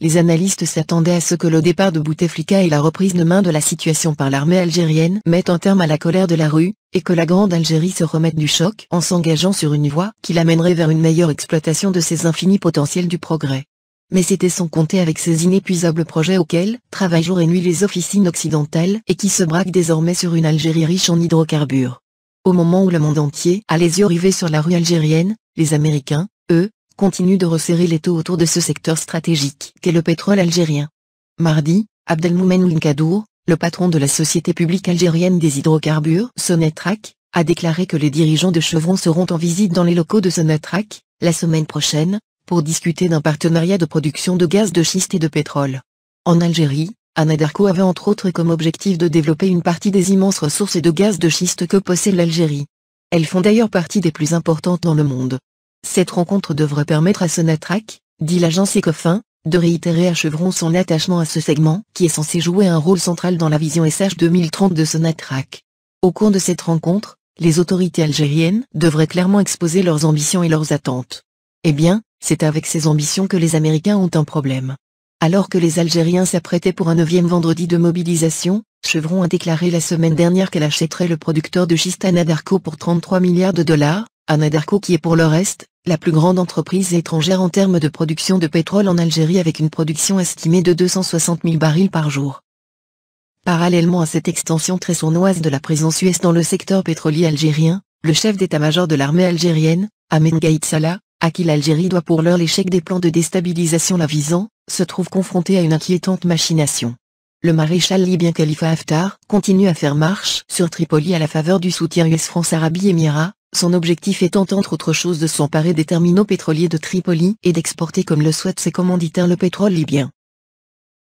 Les analystes s'attendaient à ce que le départ de Bouteflika et la reprise de main de la situation par l'armée algérienne mettent un terme à la colère de la rue, et que la Grande Algérie se remette du choc en s'engageant sur une voie qui l'amènerait vers une meilleure exploitation de ses infinis potentiels du progrès. Mais c'était sans compter avec ces inépuisables projets auxquels travaillent jour et nuit les officines occidentales et qui se braquent désormais sur une Algérie riche en hydrocarbures. Au moment où le monde entier a les yeux rivés sur la rue algérienne, les Américains, eux, continue de resserrer l'étau autour de ce secteur stratégique qu'est le pétrole algérien. Mardi, Abdelmoumen Winkadour, le patron de la société publique algérienne des hydrocarbures, Sonatrach, a déclaré que les dirigeants de Chevron seront en visite dans les locaux de Sonatrach, la semaine prochaine, pour discuter d'un partenariat de production de gaz de schiste et de pétrole. En Algérie, Anadarko avait entre autres comme objectif de développer une partie des immenses ressources de gaz de schiste que possède l'Algérie. Elles font d'ailleurs partie des plus importantes dans le monde. Cette rencontre devrait permettre à Sonatrach, dit l'agence Ecofin, de réitérer à Chevron son attachement à ce segment qui est censé jouer un rôle central dans la vision SH 2030 de Sonatrach. Au cours de cette rencontre, les autorités algériennes devraient clairement exposer leurs ambitions et leurs attentes. Eh bien, c'est avec ces ambitions que les Américains ont un problème. Alors que les Algériens s'apprêtaient pour un 9e vendredi de mobilisation, Chevron a déclaré la semaine dernière qu'elle achèterait le producteur de schiste Anadarko pour 33 milliards de dollars, Anadarko qui est pour le reste, la plus grande entreprise étrangère en termes de production de pétrole en Algérie avec une production estimée de 260 000 barils par jour. Parallèlement à cette extension très sournoise de la présence US dans le secteur pétrolier algérien, le chef d'état-major de l'armée algérienne, Ahmed Gaïd Salah, à qui l'Algérie doit pour l'heure l'échec des plans de déstabilisation la visant, se trouve confronté à une inquiétante machination. Le maréchal libyen Khalifa Haftar continue à faire marche sur Tripoli à la faveur du soutien US France Arabie Émirats, son objectif étant entre autres choses de s'emparer des terminaux pétroliers de Tripoli et d'exporter comme le souhaitent ses commanditaires le pétrole libyen.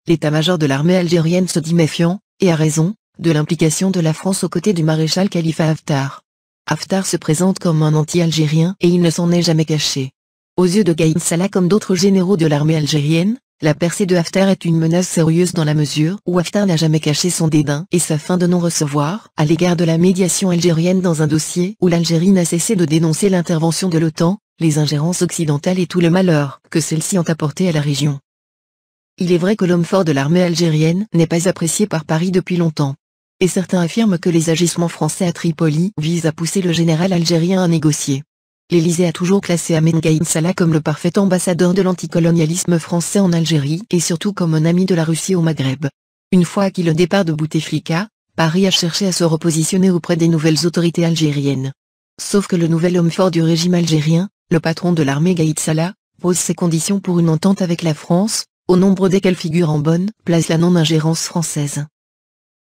L'état-major de l'armée algérienne se dit méfiant, et a raison, de l'implication de la France aux côtés du maréchal Khalifa Haftar. Haftar se présente comme un anti-algérien et il ne s'en est jamais caché. Aux yeux de Gaïd Salah comme d'autres généraux de l'armée algérienne, la percée de Haftar est une menace sérieuse dans la mesure où Haftar n'a jamais caché son dédain et sa fin de non-recevoir à l'égard de la médiation algérienne dans un dossier où l'Algérie n'a cessé de dénoncer l'intervention de l'OTAN, les ingérences occidentales et tout le malheur que celles-ci ont apporté à la région. Il est vrai que l'homme fort de l'armée algérienne n'est pas apprécié par Paris depuis longtemps. Et certains affirment que les agissements français à Tripoli visent à pousser le général algérien à négocier. L'Élysée a toujours classé Ahmed Gaïd Salah comme le parfait ambassadeur de l'anticolonialisme français en Algérie et surtout comme un ami de la Russie au Maghreb. Une fois acquis le départ de Bouteflika, Paris a cherché à se repositionner auprès des nouvelles autorités algériennes. Sauf que le nouvel homme fort du régime algérien, le patron de l'armée Gaïd Salah, pose ses conditions pour une entente avec la France, au nombre desquelles figure en bonne place la non-ingérence française.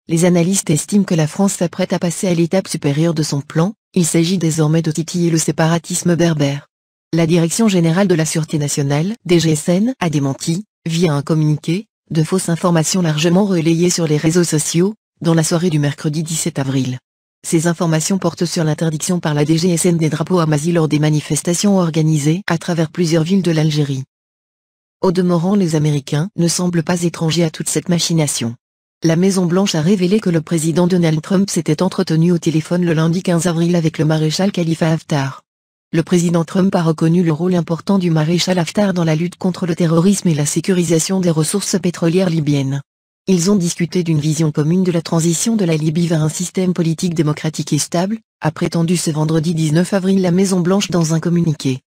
Les analystes estiment que la France s'apprête à passer à l'étape supérieure de son plan, il s'agit désormais de titiller le séparatisme berbère. La Direction générale de la Sûreté nationale, DGSN, a démenti, via un communiqué, de fausses informations largement relayées sur les réseaux sociaux, dans la soirée du mercredi 17 avril. Ces informations portent sur l'interdiction par la DGSN des drapeaux amazigh lors des manifestations organisées à travers plusieurs villes de l'Algérie. Au demeurant, les Américains ne semblent pas étrangers à toute cette machination. La Maison-Blanche a révélé que le président Donald Trump s'était entretenu au téléphone le lundi 15 avril avec le maréchal Khalifa Haftar. Le président Trump a reconnu le rôle important du maréchal Haftar dans la lutte contre le terrorisme et la sécurisation des ressources pétrolières libyennes. Ils ont discuté d'une vision commune de la transition de la Libye vers un système politique démocratique et stable, a prétendu ce vendredi 19 avril la Maison-Blanche dans un communiqué.